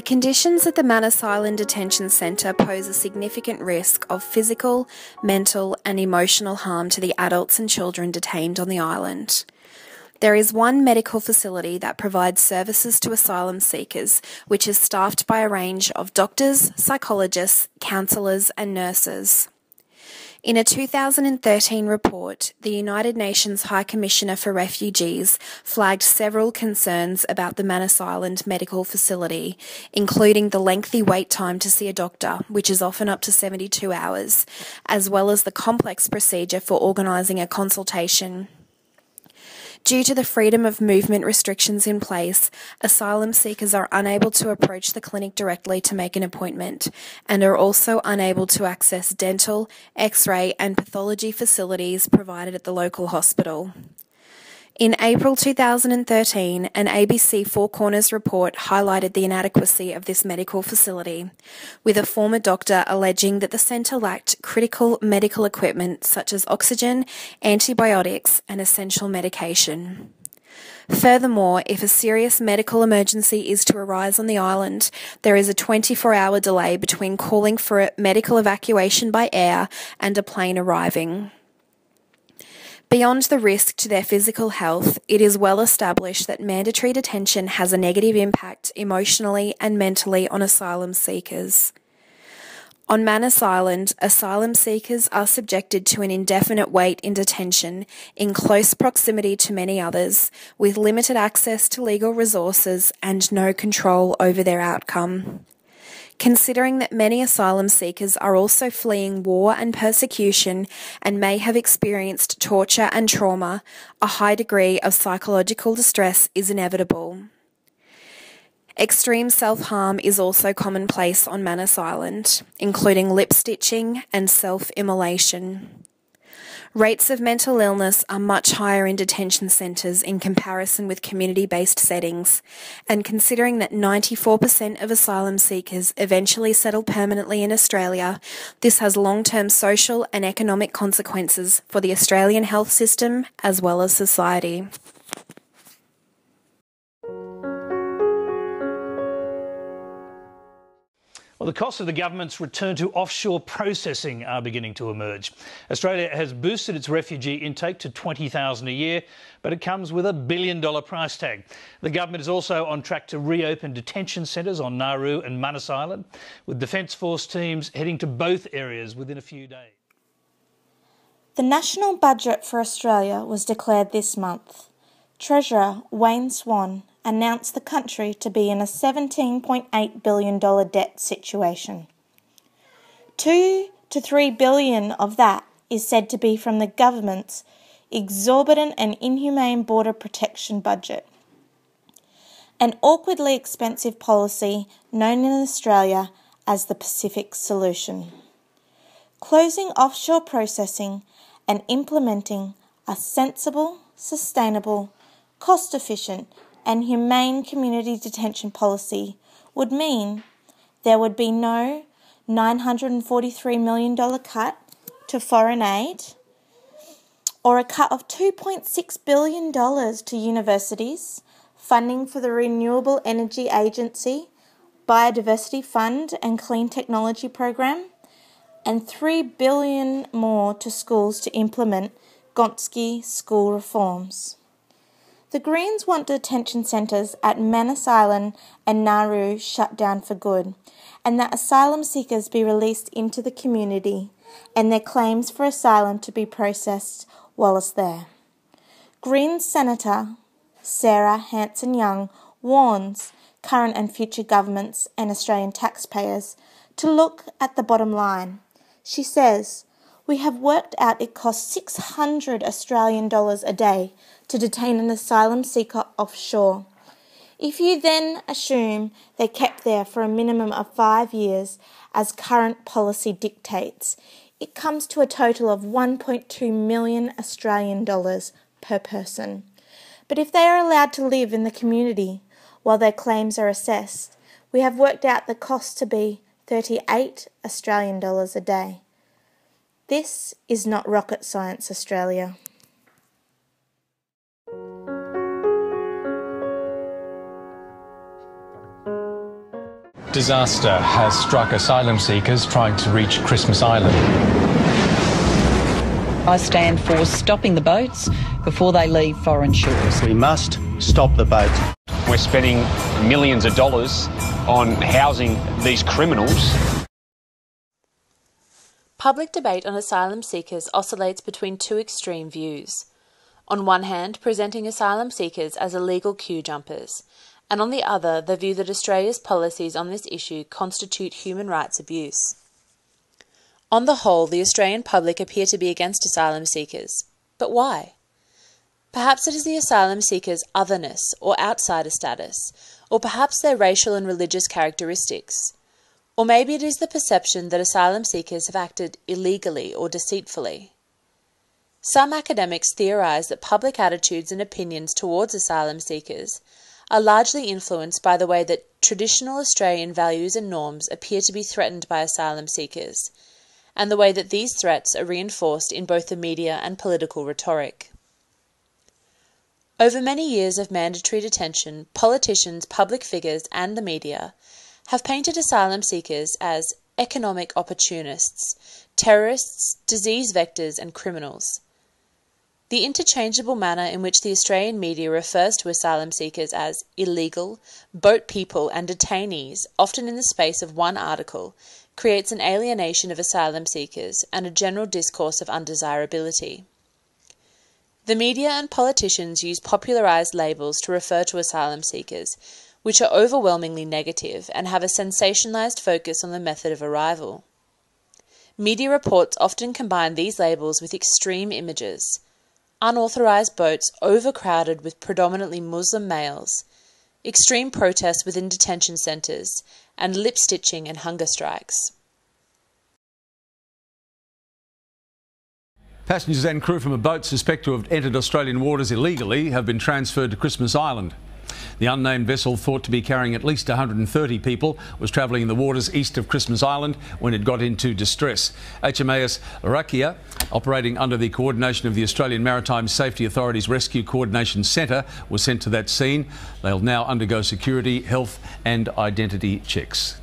conditions at the Manus Island Detention Centre pose a significant risk of physical, mental and emotional harm to the adults and children detained on the island. There is one medical facility that provides services to asylum seekers, which is staffed by a range of doctors, psychologists, counsellors and nurses. In a 2013 report, the United Nations High Commissioner for Refugees flagged several concerns about the Manus Island medical facility, including the lengthy wait time to see a doctor, which is often up to 72 hours, as well as the complex procedure for organising a consultation. Due to the freedom of movement restrictions in place, asylum seekers are unable to approach the clinic directly to make an appointment and are also unable to access dental, X-ray and pathology facilities provided at the local hospital. In April 2013, an ABC Four Corners report highlighted the inadequacy of this medical facility, with a former doctor alleging that the centre lacked critical medical equipment such as oxygen, antibiotics and essential medication. Furthermore, if a serious medical emergency is to arise on the island, there is a 24-hour delay between calling for a medical evacuation by air and a plane arriving. Beyond the risk to their physical health, it is well established that mandatory detention has a negative impact emotionally and mentally on asylum seekers. On Manus Island, asylum seekers are subjected to an indefinite wait in detention in close proximity to many others, with limited access to legal resources and no control over their outcome. Considering that many asylum seekers are also fleeing war and persecution and may have experienced torture and trauma, a high degree of psychological distress is inevitable. Extreme self-harm is also commonplace on Manus Island, including lip-stitching and self-immolation. Rates of mental illness are much higher in detention centres in comparison with community-based settings, and considering that 94% of asylum seekers eventually settle permanently in Australia, this has long-term social and economic consequences for the Australian health system as well as society. Well, the costs of the government's return to offshore processing are beginning to emerge. Australia has boosted its refugee intake to 20,000 a year, but it comes with $1 billion price tag. The government is also on track to reopen detention centres on Nauru and Manus Island, with Defence Force teams heading to both areas within a few days. The national budget for Australia was declared this month. Treasurer Wayne Swan announced the country to be in a $17.8 billion debt situation. $2 to $3 billion of that is said to be from the government's exorbitant and inhumane border protection budget, an awkwardly expensive policy known in Australia as the Pacific Solution. Closing offshore processing and implementing a sensible, sustainable, cost-efficient and humane community detention policy would mean there would be no $943 million cut to foreign aid or a cut of $2.6 billion to universities, funding for the Renewable Energy Agency, Biodiversity Fund and Clean Technology Program, and $3 billion more to schools to implement Gonski school reforms. The Greens want detention centres at Manus Island and Nauru shut down for good, and that asylum seekers be released into the community and their claims for asylum to be processed whilst there. Greens Senator Sarah Hanson-Young warns current and future governments and Australian taxpayers to look at the bottom line. She says, "We have worked out it costs 600 Australian dollars a day to detain an asylum seeker offshore. If you then assume they're kept there for a minimum of 5 years, as current policy dictates, it comes to a total of 1.2 million Australian dollars per person. But if they are allowed to live in the community while their claims are assessed, we have worked out the cost to be 38 Australian dollars a day. This is not rocket science, Australia." Disaster has struck asylum seekers trying to reach Christmas Island. I stand for stopping the boats before they leave foreign shores. We must stop the boats. We're spending millions of dollars on housing these criminals. Public debate on asylum seekers oscillates between two extreme views. On one hand, presenting asylum seekers as illegal queue jumpers, and on the other, the view that Australia's policies on this issue constitute human rights abuse. On the whole, the Australian public appear to be against asylum seekers. But why? Perhaps it is the asylum seekers' otherness or outsider status, or perhaps their racial and religious characteristics. Or maybe it is the perception that asylum seekers have acted illegally or deceitfully. Some academics theorise that public attitudes and opinions towards asylum seekers are largely influenced by the way that traditional Australian values and norms appear to be threatened by asylum seekers, and the way that these threats are reinforced in both the media and political rhetoric. Over many years of mandatory detention, politicians, public figures and the media have painted asylum seekers as economic opportunists, terrorists, disease vectors and criminals. The interchangeable manner in which the Australian media refers to asylum seekers as illegal, boat people and detainees, often in the space of one article, creates an alienation of asylum seekers and a general discourse of undesirability. The media and politicians use popularised labels to refer to asylum seekers, which are overwhelmingly negative and have a sensationalised focus on the method of arrival. Media reports often combine these labels with extreme images: unauthorised boats overcrowded with predominantly Muslim males, extreme protests within detention centres, and lip-stitching and hunger strikes. Passengers and crew from a boat suspected to have entered Australian waters illegally have been transferred to Christmas Island. The unnamed vessel, thought to be carrying at least 130 people, was travelling in the waters east of Christmas Island when it got into distress. HMAS Rakia, operating under the coordination of the Australian Maritime Safety Authority's Rescue Coordination Centre, was sent to that scene. They'll now undergo security, health and identity checks.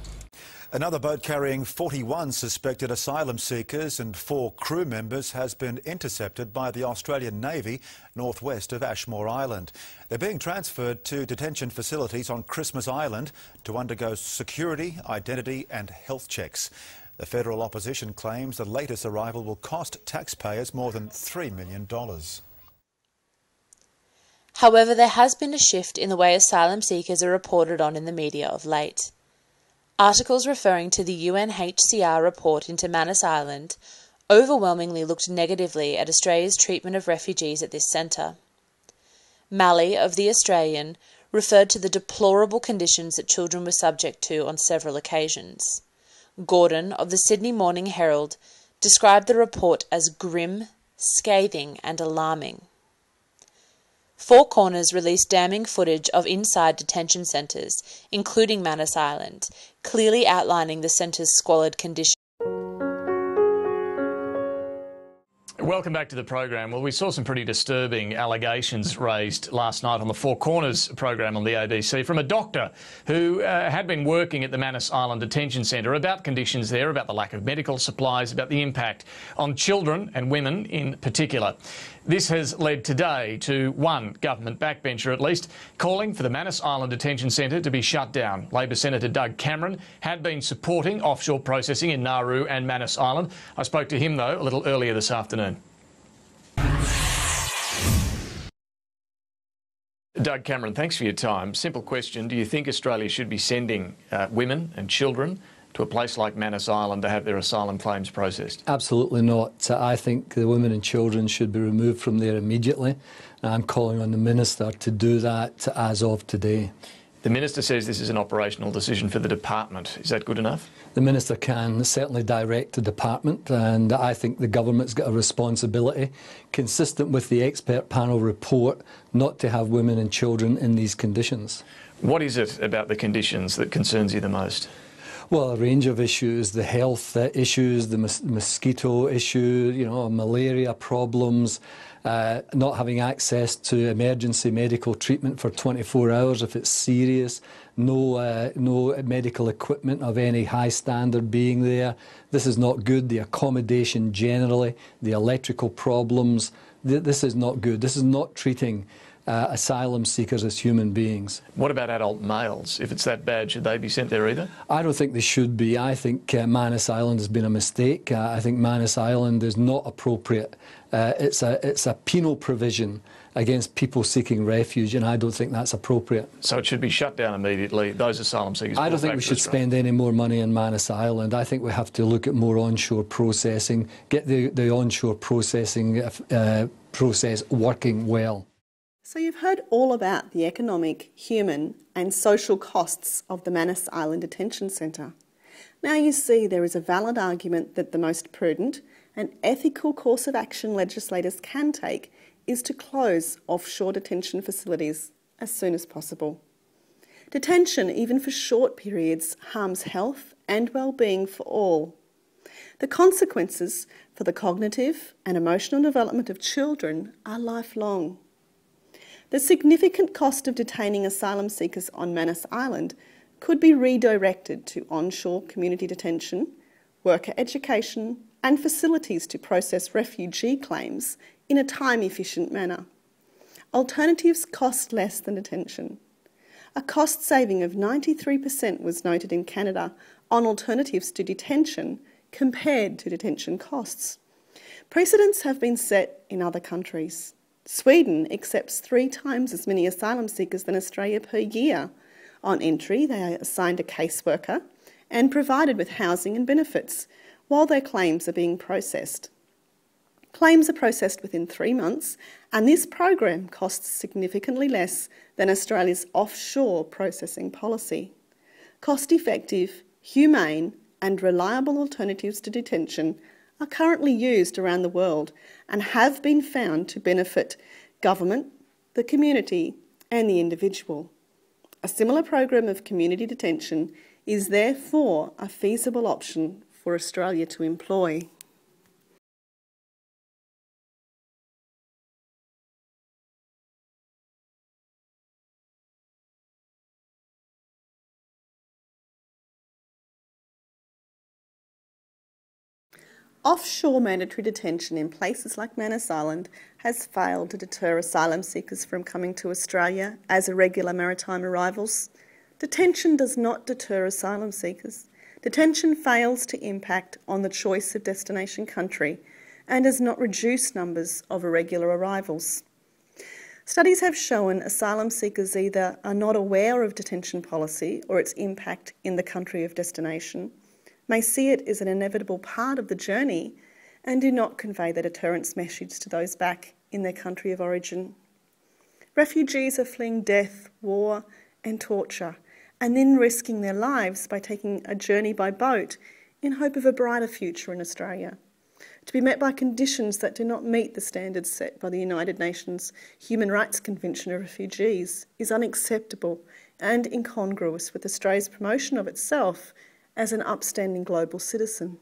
Another boat carrying 41 suspected asylum seekers and 4 crew members has been intercepted by the Australian Navy northwest of Ashmore Island. They're being transferred to detention facilities on Christmas Island to undergo security, identity and health checks. The federal opposition claims the latest arrival will cost taxpayers more than $3 million. However, there has been a shift in the way asylum seekers are reported on in the media of late. Articles referring to the UNHCR report into Manus Island overwhelmingly looked negatively at Australia's treatment of refugees at this centre. Malley, of The Australian, referred to the deplorable conditions that children were subject to on several occasions. Gordon, of the Sydney Morning Herald, described the report as grim, scathing and alarming. Four Corners released damning footage of inside detention centres, including Manus Island, clearly outlining the centre's squalid conditions. Welcome back to the program. Well, we saw some pretty disturbing allegations raised last night on the Four Corners program on the ABC from a doctor who had been working at the Manus Island Detention Centre about conditions there, about the lack of medical supplies, about the impact on children and women in particular. This has led today to one government backbencher, at least, calling for the Manus Island Detention Centre to be shut down. Labor Senator Doug Cameron had been supporting offshore processing in Nauru and Manus Island. I spoke to him, though, a little earlier this afternoon. Doug Cameron, thanks for your time. Simple question. Do you think Australia should be sending women and children to a place like Manus Island to have their asylum claims processed? Absolutely not. I think the women and children should be removed from there immediately. I'm calling on the Minister to do that as of today. The Minister says this is an operational decision for the department. Is that good enough? The Minister can certainly direct the department, and I think the government's got a responsibility, consistent with the expert panel report, not to have women and children in these conditions. What is it about the conditions that concerns you the most? Well, a range of issues, the health issues, the mosquito issue, malaria problems, not having access to emergency medical treatment for 24 hours if it's serious, no medical equipment of any high standard being there. This is not good. The accommodation generally, the electrical problems, this is not good. This is not treating asylum seekers as human beings. What about adult males? If it's that bad, should they be sent there either? I don't think they should be. I think Manus Island has been a mistake. I think Manus Island is not appropriate. It's a penal provision against people seeking refuge, and I don't think that's appropriate. So it should be shut down immediately, those asylum seekers? I don't think we should spend any more money on Manus Island. I think we have to look at more onshore processing, get the onshore processing process working well. So you've heard all about the economic, human and social costs of the Manus Island Detention Centre. Now you see there is a valid argument that the most prudent and ethical course of action legislators can take is to close offshore detention facilities as soon as possible. Detention, even for short periods, harms health and well-being for all. The consequences for the cognitive and emotional development of children are lifelong. The significant cost of detaining asylum seekers on Manus Island could be redirected to onshore community detention, worker education and facilities to process refugee claims in a time-efficient manner. Alternatives cost less than detention. A cost saving of 93% was noted in Canada on alternatives to detention compared to detention costs. Precedents have been set in other countries. Sweden accepts 3 times as many asylum seekers than Australia per year. On entry, they are assigned a caseworker and provided with housing and benefits while their claims are being processed. Claims are processed within 3 months, and this program costs significantly less than Australia's offshore processing policy. Cost-effective, humane and reliable alternatives to detention are currently used around the world and have been found to benefit government, the community and the individual. A similar program of community detention is therefore a feasible option for Australia to employ. Offshore mandatory detention in places like Manus Island has failed to deter asylum seekers from coming to Australia as irregular maritime arrivals. Detention does not deter asylum seekers. Detention fails to impact on the choice of destination country and does not reduce numbers of irregular arrivals. Studies have shown asylum seekers either are not aware of detention policy or its impact in the country of destination, may see it as an inevitable part of the journey and do not convey the deterrence message to those back in their country of origin. Refugees are fleeing death, war and torture and then risking their lives by taking a journey by boat in hope of a brighter future in Australia. To be met by conditions that do not meet the standards set by the United Nations Human Rights Convention of Refugees is unacceptable and incongruous with Australia's promotion of itself as an upstanding global citizen.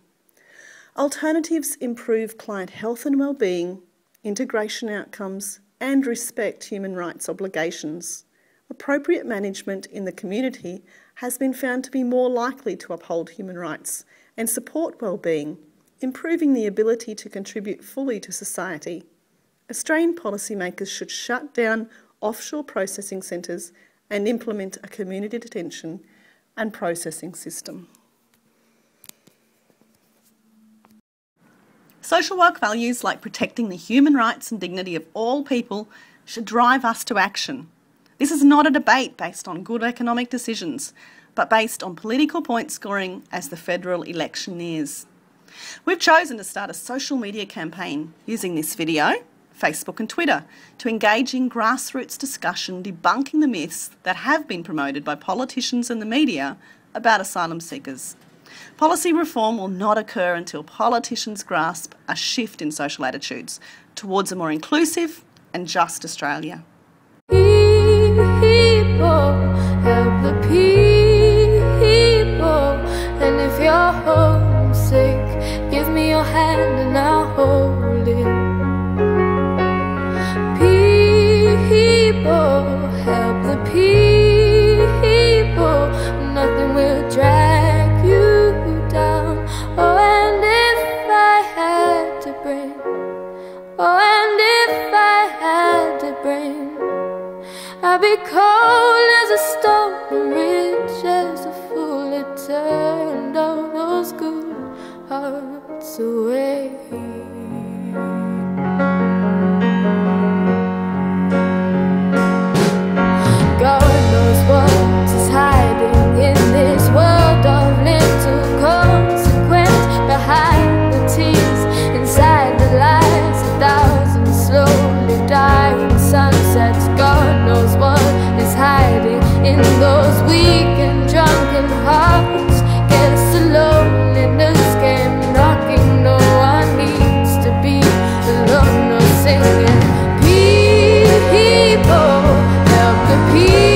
Alternatives improve client health and well-being, integration outcomes and respect human rights obligations. Appropriate management in the community has been found to be more likely to uphold human rights and support well-being, improving the ability to contribute fully to society. Australian policymakers should shut down offshore processing centres and implement a community detention and processing system. Social work values like protecting the human rights and dignity of all people should drive us to action. This is not a debate based on good economic decisions, but based on political point scoring as the federal election nears. We've chosen to start a social media campaign using this video, Facebook and Twitter, to engage in grassroots discussion debunking the myths that have been promoted by politicians and the media about asylum seekers. Policy reform will not occur until politicians grasp a shift in social attitudes towards a more inclusive and just Australia. People, help the people, and if you're homesick, give me your hand and I'll hold it. hearts away. God knows what is hiding in this world of little consequence. Behind the tears, inside the lies, 1,000 slowly dying sunsets. God knows what is hiding in those weak and drunken hearts. Guess the loneliness came knocking. No one needs to be alone or singing. People, help the people.